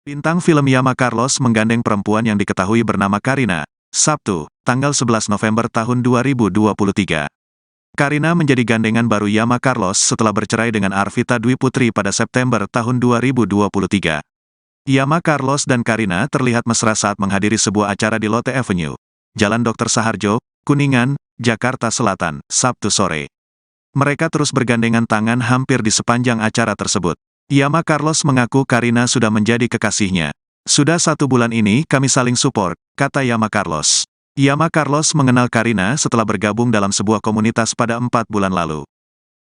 Bintang film Yama Carlos menggandeng perempuan yang diketahui bernama Karina, Sabtu, tanggal 11 November tahun 2023. Karina menjadi gandengan baru Yama Carlos setelah bercerai dengan Arvita Dwi Putri pada September tahun 2023. Yama Carlos dan Karina terlihat mesra saat menghadiri sebuah acara di Lotte Avenue, Jalan Dr. Saharjo, Kuningan, Jakarta Selatan, Sabtu sore. Mereka terus bergandengan tangan hampir di sepanjang acara tersebut. Yama Carlos mengaku Karina sudah menjadi kekasihnya. Sudah 1 bulan ini kami saling support, kata Yama Carlos. Yama Carlos mengenal Karina setelah bergabung dalam sebuah komunitas pada 4 bulan lalu.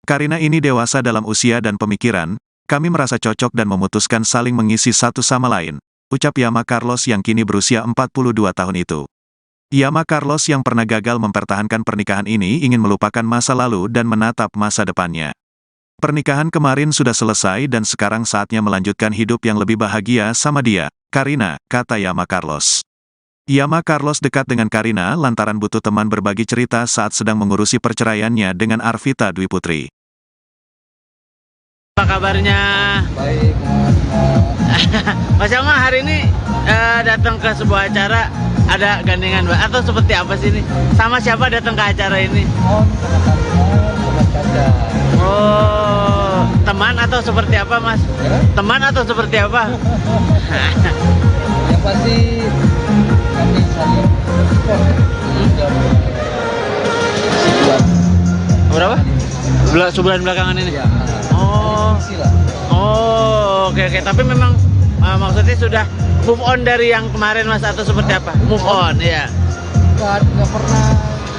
Karina ini dewasa dalam usia dan pemikiran, kami merasa cocok dan memutuskan saling mengisi satu sama lain, ucap Yama Carlos yang kini berusia 42 tahun itu. Yama Carlos yang pernah gagal mempertahankan pernikahan ini ingin melupakan masa lalu dan menatap masa depannya. Pernikahan kemarin sudah selesai dan sekarang saatnya melanjutkan hidup yang lebih bahagia sama dia, Karina, kata Yama Carlos. Yama Carlos dekat dengan Karina lantaran butuh teman berbagi cerita saat sedang mengurusi perceraiannya dengan Arvita Dwi Putri. Apa kabarnya? Baik, Mas Yama hari ini datang ke sebuah acara, ada gandengan atau seperti apa sih ini? Sama siapa datang ke acara ini? teman kaca. Oh, teman atau seperti apa, Mas? Ya? Teman atau seperti apa? Yang pasti kami saling support. Sebulan. Berapa? Sebulan belakangan ini? Ya, Oh, oke. Tapi memang maksudnya sudah move on dari yang kemarin, Mas, atau seperti apa? Move on, ya. nggak pernah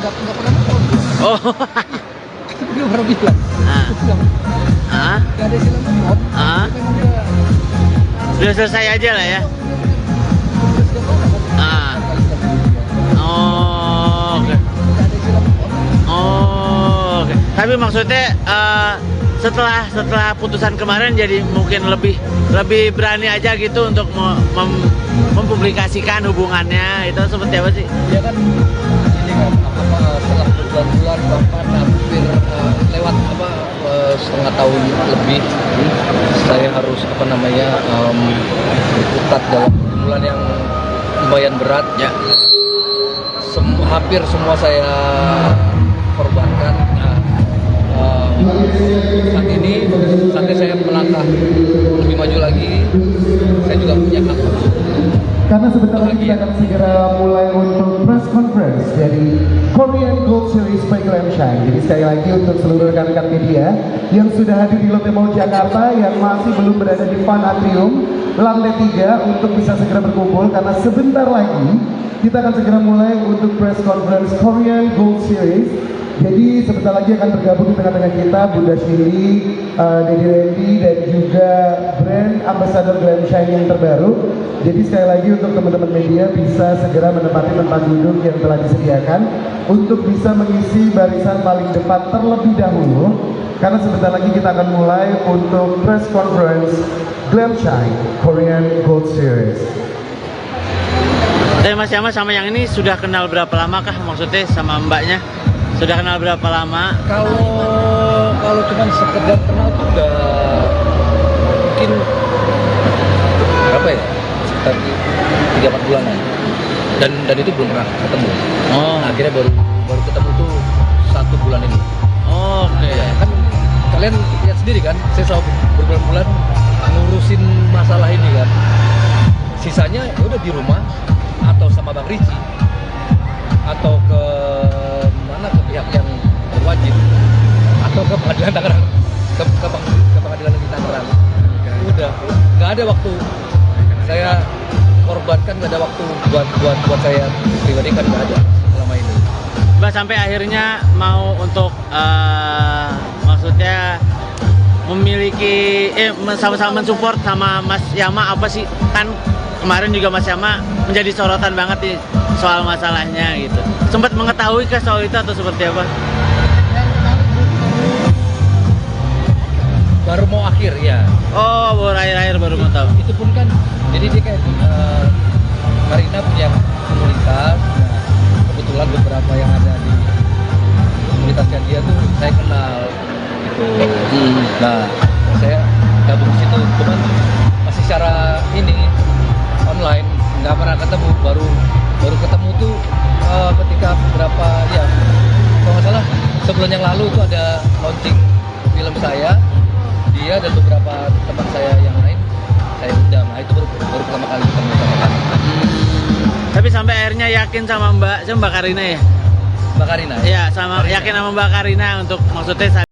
nonton. Oh, Dia baru bilang. ah, Nggak ada istilah nonton. ah, Memang dia sudah selesai aja lah ya. Ah, oh, oke. nggak ada istilah nonton. Oh, oke. Tapi maksudnya setelah putusan kemarin jadi mungkin lebih berani aja gitu untuk mempublikasikan hubungannya, itu seperti apa sih? Dia kan ini kan setelah berbulan-bulan bahkan hampir lewat setengah tahun lebih, saya harus berkutat dalam bulan yang lumayan berat. Ya. Hampir semua saya korbankan. Saat ini saatnya saya melangkah lebih maju lagi. Saya juga punya hak. Karena sebentar lagi kita akan segera mulai untuk press conference dari Korean Gold Series by Glam Shine. Jadi sekali lagi untuk seluruh rekan-rekan media yang sudah hadir di Lotte Mall Jakarta yang masih belum berada di Fan Atrium lantai 3 untuk bisa segera berkumpul karena sebentar lagi kita akan segera mulai untuk press conference Korean Gold Series. Jadi sebentar lagi akan bergabung di tengah-tengah kita Bunda Shirley, Dedi Randy dan juga brand ambassador Glam Shine yang terbaru. Jadi sekali lagi untuk teman-teman media bisa segera menempati tempat duduk yang telah disediakan untuk bisa mengisi barisan paling depan terlebih dahulu. Karena sebentar lagi kita akan mulai untuk press conference Glam Shine Korean Gold Series. Tapi Mas Yama sama yang ini sudah kenal berapa lama kah? Maksudnya sama mbaknya? Sudah kenal berapa lama? Kalau cuma sekedar kenal tuh udah mungkin berapa ya? Sekitar 3-4 bulanan. Dan itu belum pernah ketemu. Oh. Akhirnya baru ketemu tuh 1 bulan ini. Oke. Ya, kan kalian lihat sendiri kan, saya selalu berbulan-bulan ngurusin masalah ini kan. Sisanya ya udah di rumah atau sama Bang Ricci atau ke mana, ke pihak yang berwajib atau ke pengadilan Tangerang, ke pengadilan negeri Tangerang. Udah nggak ada waktu saya korbankan, nggak ada waktu buat saya pribadi kan, nggak ada selama ini. Mbak sampai akhirnya mau untuk maksudnya memiliki sama-sama mensupport sama Mas Yama apa sih? Kan kemarin juga Mas Yama menjadi sorotan banget nih soal masalahnya gitu. Sempat mengetahui ke soal itu atau seperti apa? Baru mau akhir ya. Oh, baru akhir-akhir baru mau tahu. Itu pun kan, jadi dia kayak Karina punya komunitas. Nah, kebetulan beberapa yang ada di komunitasnya dia tuh saya kenal gitu. Nah, saya gabung di situ. Cuman masih secara ini nggak pernah ketemu, baru ketemu tuh ketika berapa ya, kalau nggak salah sebulan yang lalu tuh ada launching film saya, dia dan beberapa teman saya yang lain saya undang. Nah itu baru pertama kali ketemu sama kami. Tapi sampai akhirnya yakin sama Mbak Karina ya? Mbak Karina ya? Iya, sama yakin sama Mbak Karina untuk maksudnya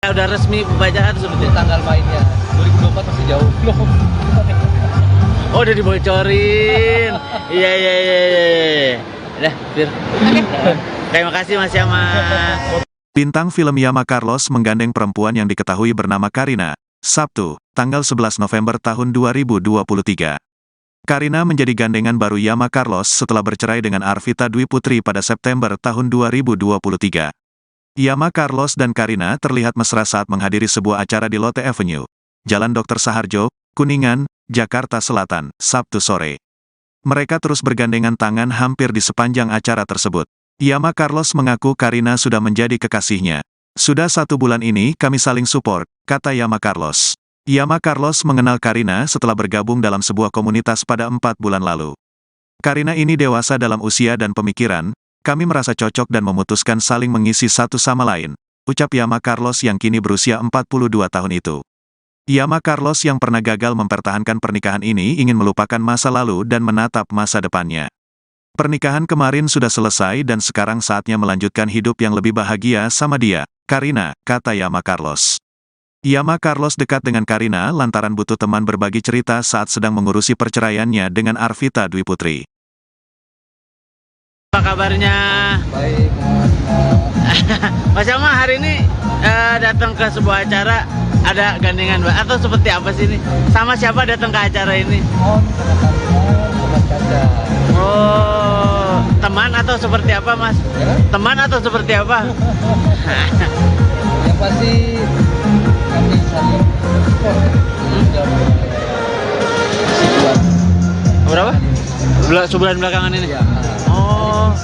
Udah resmi pembajakan seperti itu. Tanggal mainnya 2024 masih jauh. Oh, udah dibocorin. Iya. Udah, Fir. Terima kasih Mas Yama. Bintang film Yama Carlos menggandeng perempuan yang diketahui bernama Karina, Sabtu, tanggal 11 November tahun 2023. Karina menjadi gandengan baru Yama Carlos setelah bercerai dengan Arvita Dwi Putri pada September tahun 2023. Yama Carlos dan Karina terlihat mesra saat menghadiri sebuah acara di Lotte Avenue, Jalan Dr. Saharjo, Kuningan, Jakarta Selatan, Sabtu sore. Mereka terus bergandengan tangan hampir di sepanjang acara tersebut. Yama Carlos mengaku Karina sudah menjadi kekasihnya. Sudah 1 bulan ini kami saling support, kata Yama Carlos. Yama Carlos mengenal Karina setelah bergabung dalam sebuah komunitas pada 4 bulan lalu. Karina ini dewasa dalam usia dan pemikiran, kami merasa cocok dan memutuskan saling mengisi satu sama lain, ucap Yama Carlos yang kini berusia 42 tahun itu. Yama Carlos yang pernah gagal mempertahankan pernikahan ini ingin melupakan masa lalu dan menatap masa depannya. Pernikahan kemarin sudah selesai dan sekarang saatnya melanjutkan hidup yang lebih bahagia sama dia, Karina, kata Yama Carlos. Yama Carlos dekat dengan Karina lantaran butuh teman berbagi cerita saat sedang mengurusi perceraiannya dengan Arvita Dwi Putri. Apa kabarnya? Baik. Mas Yama hari ini datang ke sebuah acara, ada gandengan atau seperti apa sih ini? Sama siapa datang ke acara ini? Sobat Kaca. Oh, teman atau seperti apa, Mas? Ya kan? Teman atau seperti apa? Yang pasti kami saling support. Berapa? Sebulan belakangan ini? Ya. Oh.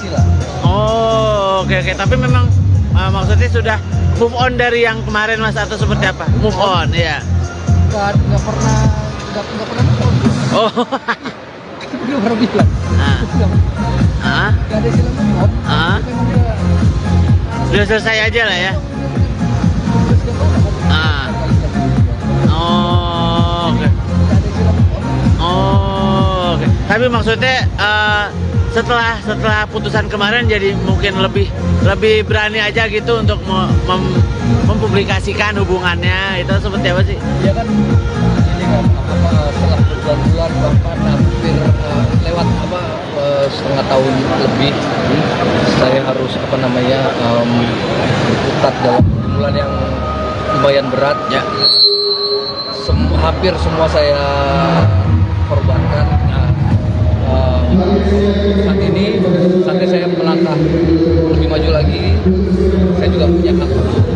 Oh, oke. Tapi memang maksudnya sudah move on dari yang kemarin, Mas, atau seperti apa? Move on, ya. Nggak pernah move on. Oh. Dia baru bilang. Ah. Nggak ada istilah move on. Ah. Memang dia Sudah selesai aja lah ya. Ah. Oh, oke. nggak ada istilah move on. Oh, oke. Tapi maksudnya setelah putusan kemarin jadi mungkin lebih berani aja gitu untuk mempublikasikan hubungannya, itu seperti apa sih? Dia kan ini kan setelah berbulan-bulan bahkan hampir lewat setengah tahun lebih, saya harus berkutat dalam bulan yang lumayan berat. Ya. Hampir semua saya korbankan. Saat ini saya melangkah lebih maju lagi, saya juga punya hak untuk